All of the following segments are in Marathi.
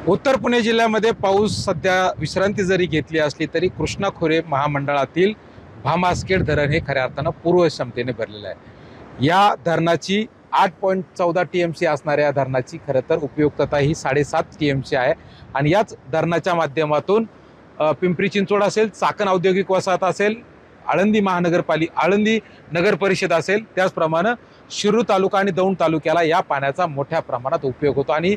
उत्तर पुणे जिल्ह्यामध्ये पाऊस सध्या विश्रांती जरी घेतली असली तरी कृष्णा खोरे महामंडळातील भामासखेड धरण हे खऱ्या अर्थानं पूर्व क्षमतेने भरलेलं आहे। या धरणाची 8.14 TMC असणाऱ्या धरणाची खरं तर उपयुक्तता ही 7.5 TMC आहे आणि याच धरणाच्या माध्यमातून पिंपरी चिंचवड असेल, चाकण औद्योगिक वसाहत असेल, आळंदी आळंदी नगर परिषद असेल, त्याचप्रमाणे शिरूर तालुका आणि दौंड तालुक्याला या पाण्याचा मोठ्या प्रमाणात उपयोग होतो आणि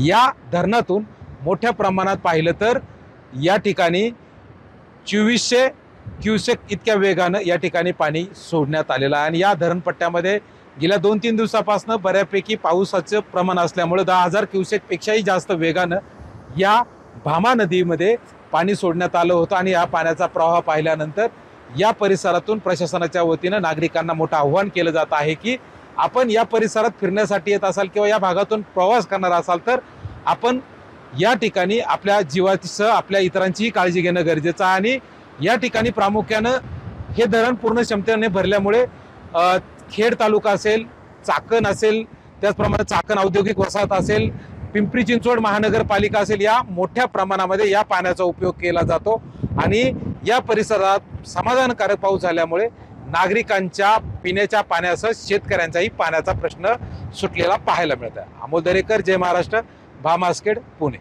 या धरणातून मोठ्या प्रमाणात पाहिलं तर या ठिकाणी 2400 क्युसेक इतक्या वेगानं या ठिकाणी पाणी सोडण्यात आलेलं आहे आणि या धरणपट्ट्यामध्ये गेल्या 2-3 दिवसापासून बऱ्यापैकी पावसाचं प्रमाण असल्यामुळे 10,000 क्युसेकपेक्षाही जास्त वेगानं या भामा नदीमध्ये पाणी सोडण्यात आलं होतं आणि या पाण्याचा प्रवाह पाहिल्यानंतर या परिसरातून प्रशासनाच्या वतीनं नागरिकांना मोठं आव्हान केलं जात आहे की आपण या परिसरात फिरण्यासाठी येत असाल किंवा या भागातून प्रवास करणार असाल तर आपण या ठिकाणी आपल्या जीवासह आपल्या इतरांचीही काळजी घेणं गरजेचं आहे आणि या ठिकाणी प्रामुख्यानं हे धरण पूर्ण क्षमतेने भरल्यामुळे खेड तालुका असेल, चाकण असेल, त्याचप्रमाणे चाकण औद्योगिक वसाहत असेल, पिंपरी चिंचवड महानगरपालिका असेल, या मोठ्या प्रमाणामध्ये या पाण्याचा उपयोग केला जातो आणि या परिसरात समाधानकारक पाऊस झाल्यामुळे नागरिकांच्या पिण्याच्या पाण्यासह शेतकऱ्यांचाही पाण्याचा प्रश्न सुटलेला पाहायला मिळत आहे। अमोल दरेकर, जय महाराष्ट्र, भामासखेड, पुणे।